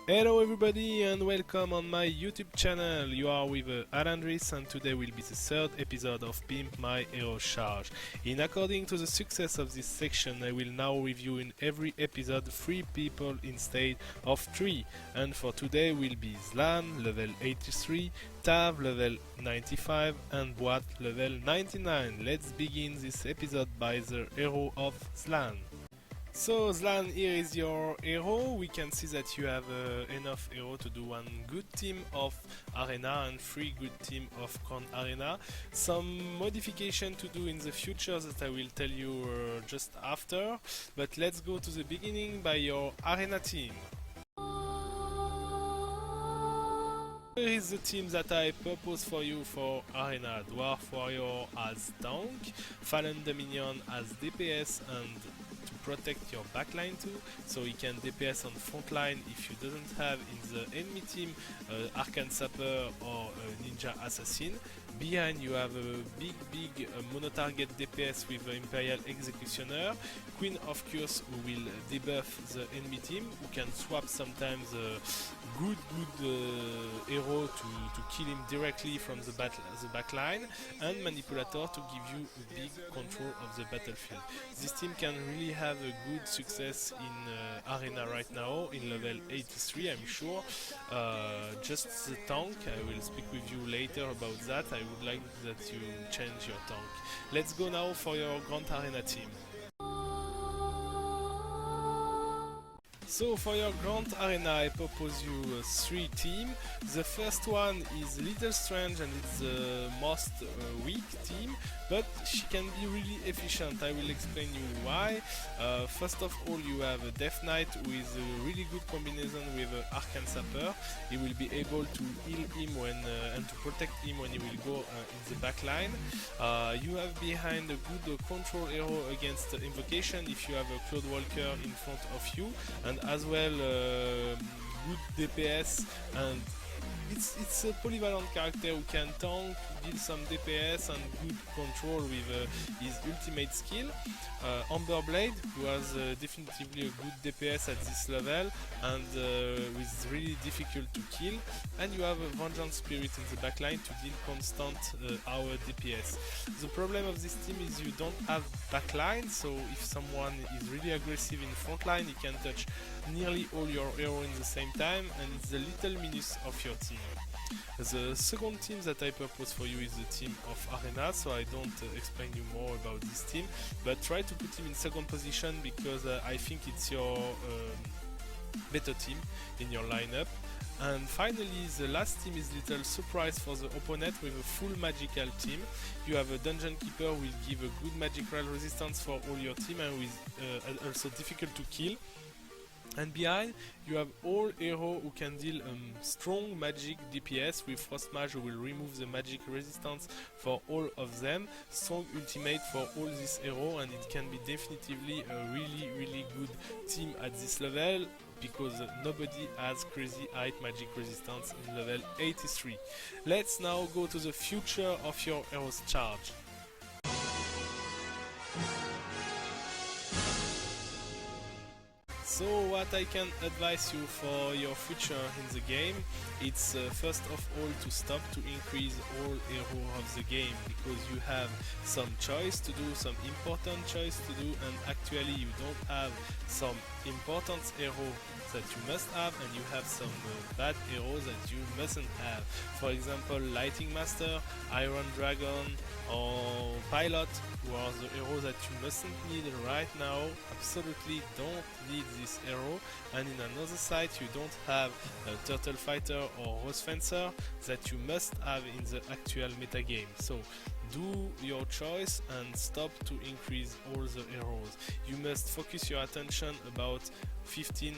Hello everybody and welcome on my YouTube channel. You are with Alandris and today will be the third episode of Pimp My Hero Charge. In according to the success of this section, I will now review in every episode 3 people instead of 3. And for today will be Zlan level 83, Tav level 95 and Boite level 99. Let's begin this episode by the hero of Zlan. So Zlan, here is your hero. We can see that you have enough hero to do one good team of arena and 3 good team of Crown arena. Some modification to do in the future that I will tell you just after. But let's go to the beginning by your arena team. Here is the team that I propose for you for Arena. Dwarf Warrior as tank, Fallen Dominion as DPS and to protect your backline too, so he can DPS on front line if you doesn't have in the enemy team Arcane Sapper or Ninja Assassin. Behind you have a big mono-target DPS with Imperial Executioner, Queen of Curse who will debuff the enemy team, who can swap sometimes good hero to kill him directly from the backline, and Manipulator to give you a big control of the battlefield. This team can really have a good success in Arena right now, in level 83 I'm sure. Just the tank, I will speak with you later about that. I would like that you change your tank. Let's go now for your Grand Arena team. So for your Grand Arena I propose you 3 teams. The first one is Little Strange and it's the most weak team, but she can be really efficient. I will explain you why. First of all, you have a Death Knight who is a really good combination with Arcane Sapper. He will be able to heal him when and to protect him when he will go in the backline. You have behind a good control hero against Invocation if you have a Cloud Walker in front of you, and as well good DPS, and it's a polyvalent character who can tank, deal some DPS and good control with his ultimate skill. Amber Blade, who has definitively a good DPS at this level and is really difficult to kill. And you have a Vengeance Spirit in the backline to deal constant hour DPS. The problem of this team is you don't have backline, so if someone is really aggressive in frontline, he can touch nearly all your heroes in the same time, and it's the little minus of your team. The second team that I propose for you is the team of Arena, so I don't explain you more about this team, but try to put him in second position because I think it's your better team in your lineup. And finally, the last team is little surprise for the opponent with a full magical team. You have a Dungeon Keeper who will give a good magical resistance for all your team and who is also difficult to kill. And behind you have all heroes who can deal strong magic DPS with Frost Mage who will remove the magic resistance for all of them, strong ultimate for all these heroes, and it can be definitively a really good team at this level because nobody has crazy high magic resistance in level 83. Let's now go to the future of your hero's charge. So what I can advise you for your future in the game, it's first of all to stop to increase all hero of the game, because you have some choice to do, some important choice to do, and actually you don't have some important hero that you must have, and you have some bad heroes that you mustn't have. For example, Lighting Master, Iron Dragon or Pilot, who are the heroes that you mustn't need right now. Absolutely don't need this hero. And in another side you don't have a Turtle Fighter or Rose Fencer that you must have in the actual metagame. So do your choice and stop to increase all the heroes. You must focus your attention about 15-20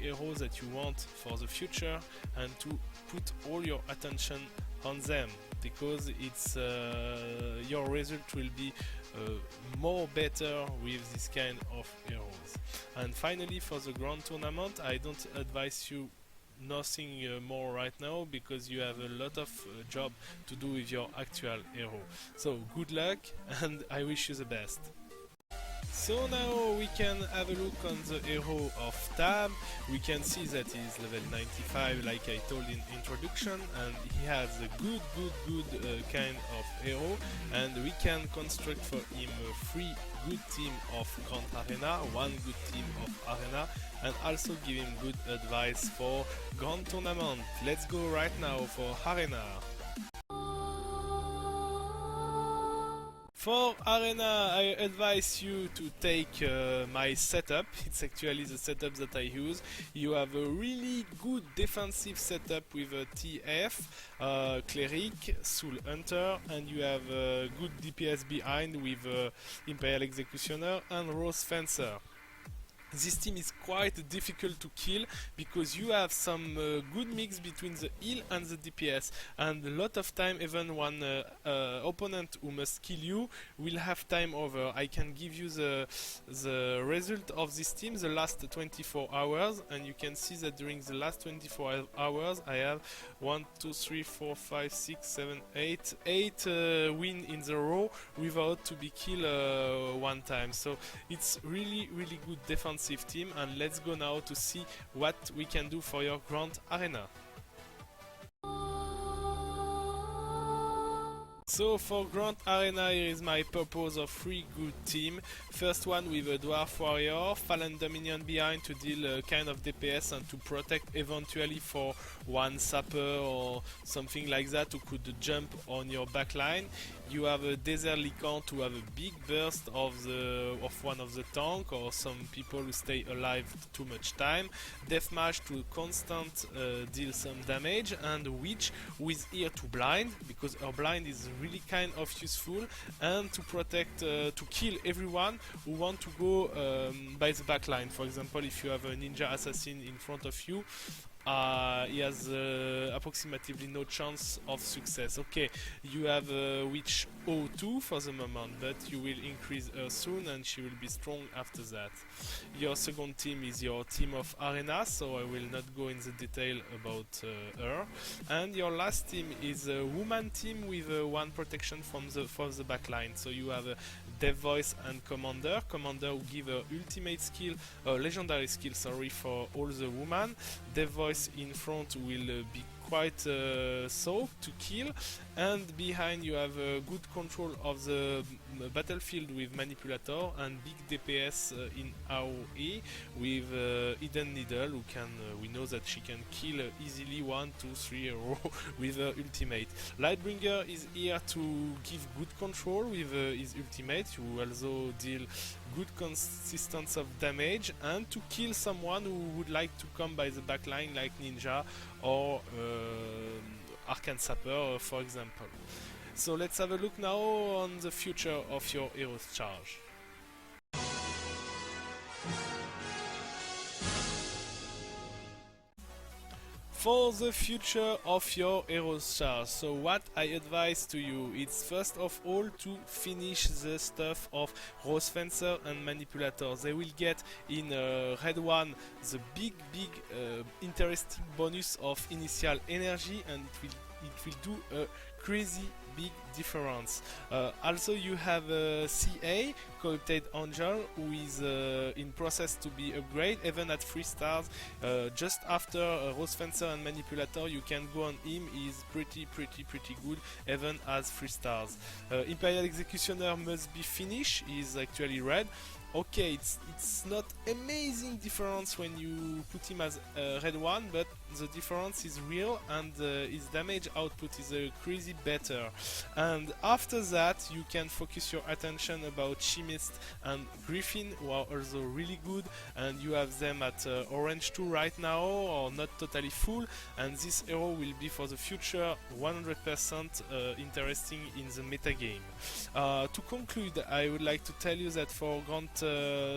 heroes that you want for the future, and to put all your attention on them, because it's your result will be more better with this kind of heroes. And finally, for the grand tournament, I don't advise you nothing more right now, because you have a lot of job to do with your actual hero. So good luck, and I wish you the best. So now we can have a look on the hero of Tab. We can see that he's level 95 like I told in introduction, and he has a good kind of hero, and we can construct for him a 3 good team of Grand Arena, 1 good team of Arena, and also give him good advice for Grand Tournament. Let's go right now for Arena. For Arena, I advise you to take my setup. It's actually the setup that I use. You have a really good defensive setup with a TF, Cleric, Soul Hunter, and you have a good DPS behind with Imperial Executioner and Rose Fencer. This team is quite difficult to kill because you have some good mix between the heal and the DPS, and a lot of time even one opponent who must kill you will have time over. I can give you the result of this team the last 24 hours, and you can see that during the last 24 hours I have 1, 2, 3, 4, 5, 6, 7, 8 win in the row without to be killed one time. So it's really good defense team, and let's go now to see what we can do for your Grand Arena. So for Grand Arena, here is my purpose of 3 good team. First one with a Dwarf Warrior, Fallen Dominion behind to deal kind of DPS and to protect eventually for one Sapper or something like that who could jump on your backline. You have a Desert Lycan to have a big burst of one of the tank, or some people who stay alive too much time. Deathmatch to constant deal some damage, and Witch with here to blind, because her blind is really kind of useful, and to protect, to kill everyone who want to go by the backline. For example, if you have a ninja assassin in front of you, he has approximately no chance of success. Okay, you have Witch 02 for the moment, but you will increase her soon and she will be strong after that. Your second team is your team of Arena, so I will not go in the detail about her. And your last team is a woman team with 1 protection for the backline. So you have a Dev Voice and Commander. Commander will give a ultimate skill, legendary skill, sorry, for all the women. Dev Voice in front will be quite soft to kill, and behind you have good control of the battlefield with Manipulator and big DPS in AoE with Hidden Needle, who can we know that she can kill easily 1, 2, 3 a row with her ultimate. Lightbringer is here to give good control with his ultimate, who also deal good consistency of damage, and to kill someone who would like to come by the backline like Ninja or Arcane Sapper, for example. So let's have a look now on the future of your hero's charge. For the future of your hero's charge, so what I advise to you is first of all to finish the stuff of Rose Fencer and Manipulator. They will get in Red 1 the big interesting bonus of initial energy, and it will do a crazy big difference. Also you have CA, Corrupted Angel, who is in process to be upgraded even at 3 stars. Just after Rose Fencer and Manipulator, you can go on him. He is pretty good even as 3 stars. Imperial Executioner must be finished. He is actually red. Okay, it's not amazing difference when you put him as red 1, but the difference is real, and his damage output is crazy better. And after that you can focus your attention about Chimist and Griffin, who are also really good, and you have them at orange 2 right now, or not totally full, and this hero will be for the future 100% interesting in the metagame. To conclude, I would like to tell you that for Grand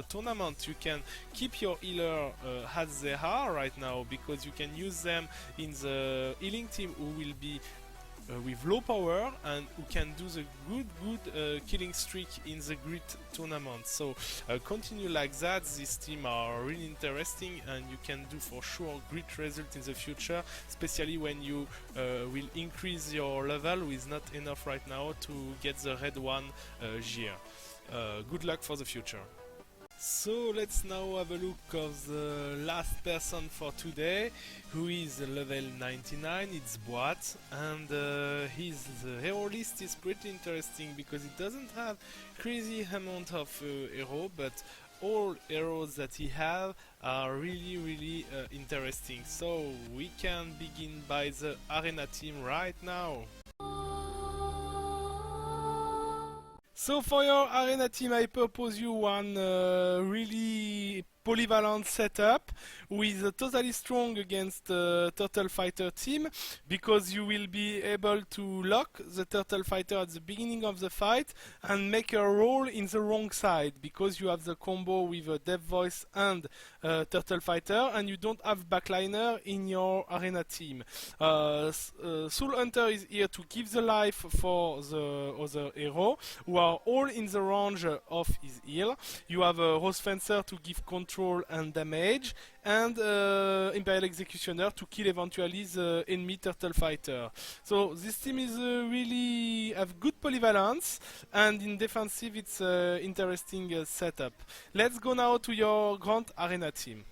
Tournament you can keep your healer as they are right now, because you can use them in the healing team who will be with low power and who can do the good killing streak in the Grid Tournament. So continue like that. These teams are really interesting, and you can do for sure great result in the future, especially when you will increase your level with not enough right now to get the red 1 gear. good luck for the future. So let's now have a look of the last person for today, who is level 99. It's Boite, and his hero list is pretty interesting because it doesn't have crazy amount of hero, but all heroes that he have are really interesting. So we can begin by the arena team right now. So for your arena team, I propose you one really polyvalent setup with a totally strong against the Turtle Fighter team, because you will be able to lock the Turtle Fighter at the beginning of the fight and make a roll in the wrong side, because you have the combo with a Dev Voice and Turtle Fighter, and you don't have backliner in your arena team. Soul Hunter is here to give the life for the other hero, who are all in the range of his heal. You have a Rose Fencer to give control and damage, and Imperial Executioner to kill eventually the enemy Turtle Fighter. So this team is really have good polyvalence, and in defensive it's interesting setup. Let's go now to your Grand Arena team.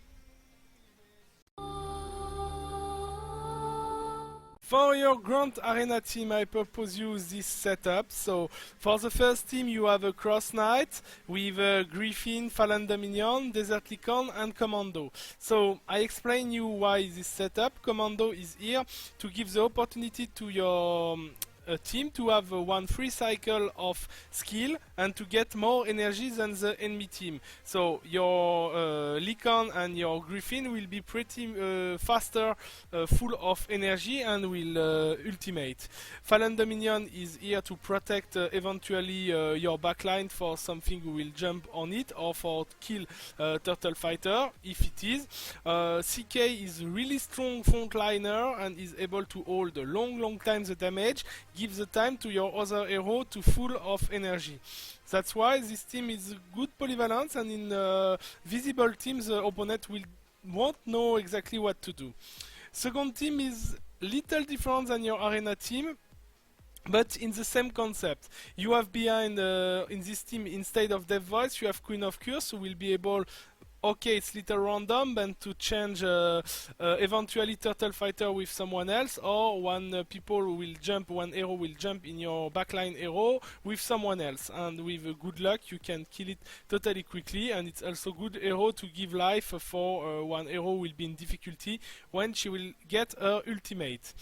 For your Grand Arena team, I propose you this setup. So for the first team, you have a Cross Knight with Griffin, Fallen Dominion, Desert Lycan, and Commando. So I explain you why this setup. Commando is here to give the opportunity to your team to have one free cycle of skill and to get more energy than the enemy team. So your Lycan and your Griffin will be pretty faster, full of energy, and will ultimate. Fallen Dominion is here to protect eventually your backline for something who will jump on it, or for kill Turtle Fighter if it is. CK is really strong frontliner and is able to hold a long time the damage, give the time to your other hero to full of energy. That's why this team is good polyvalence, and in visible teams the opponent won't know exactly what to do. Second team is little different than your arena team, but in the same concept. You have behind in this team, instead of Dev Voice, you have Queen of Curse, who will be able, okay, it's little random, but to change eventually Turtle Fighter with someone else, or one one hero will jump in your backline hero with someone else, and with good luck you can kill it totally quickly. And it's also good hero to give life for one hero will be in difficulty when she will get her ultimate.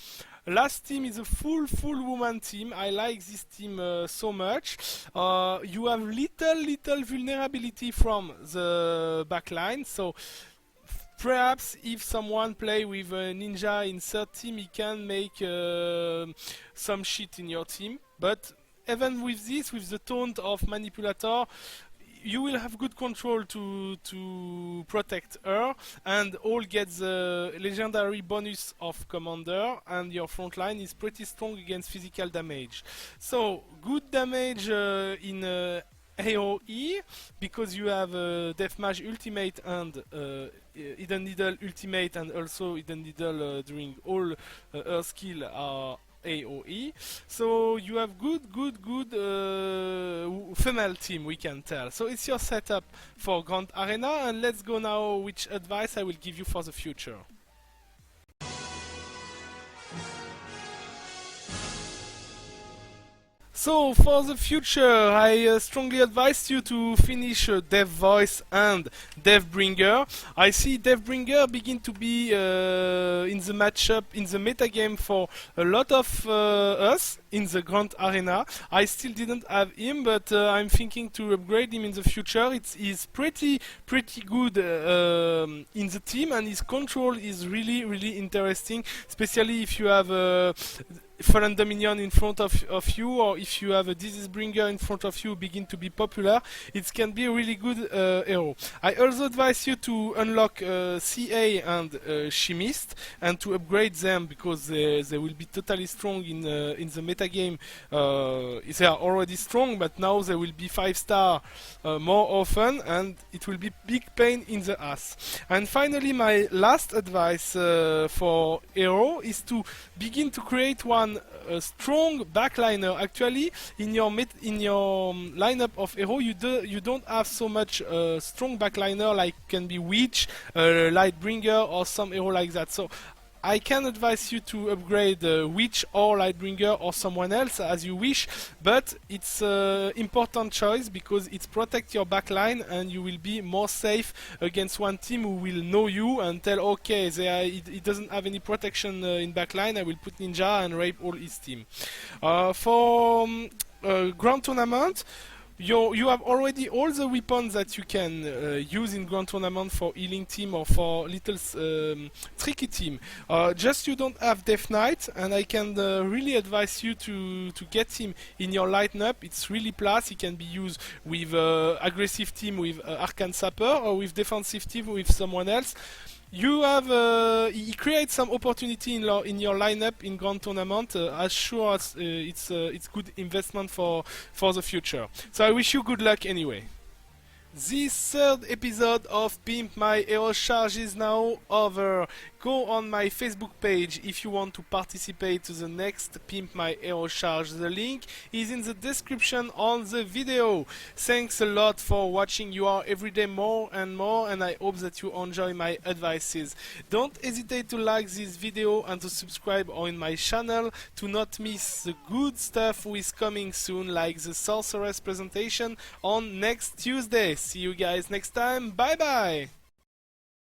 Last team is a full woman team. I like this team so much. You have little vulnerability from the backline, so perhaps if someone play with a ninja in third team, he can make some shit in your team. But even with this, with the taunt of Manipulator, you will have good control to protect her, and all get the legendary bonus of Commander, and your front line is pretty strong against physical damage. So good damage in AoE, because you have Deathmatch Ultimate and Hidden Needle Ultimate, and also Hidden Needle during all her skill are AoE. So you have good female team, we can tell. So it's your setup for Grand Arena, and let's go now which advice I will give you for the future. So for the future, I strongly advise you to finish Dev Voice and Dev Bringer. I see Dev Bringer begin to be in the matchup, in the metagame for a lot of us in the Grand Arena. I still didn't have him, but I'm thinking to upgrade him in the future. He's pretty good in the team, and his control is really interesting, especially if you have Fallen Dominion in front of you, or if you have a Disease Bringer in front of you begin to be popular. It can be a really good hero. I also advise you to unlock CA and Chemist, and to upgrade them, because they will be totally strong in the metagame, they are already strong, but now they will be 5-star more often, and it will be big pain in the ass. And finally, my last advice for hero is to begin to create one strong backliner. Actually, in your lineup of hero, you don't have so much strong backliner like can be Witch, Lightbringer, or some hero like that. So I can advise you to upgrade Witch or Lightbringer or someone else as you wish, but it's an important choice because it protects your backline and you will be more safe against one team who will know you and tell, okay, it doesn't have any protection in backline, I will put Ninja and rape all his team. For Grand Tournament, you have already all the weapons that you can use in Grand Tournament for healing team or for little tricky team. Just you don't have Death Knight, and I can really advise you to get him in your lineup. It's really plus. He can be used with aggressive team with Arcane Sapper or with defensive team with someone else. You have he creates some opportunity in your lineup in Grand Tournament. As sure as it's good investment for the future. So I wish you good luck anyway. This third episode of Pimp My Hero Charge is now over. Go on my Facebook page if you want to participate to the next Pimp My Hero Charge. The link is in the description on the video. Thanks a lot for watching. You are every day more and more, and I hope that you enjoy my advices. Don't hesitate to like this video and to subscribe on my channel to not miss the good stuff who is coming soon, like the Sorceress presentation on next Tuesday. See you guys next time. Bye bye.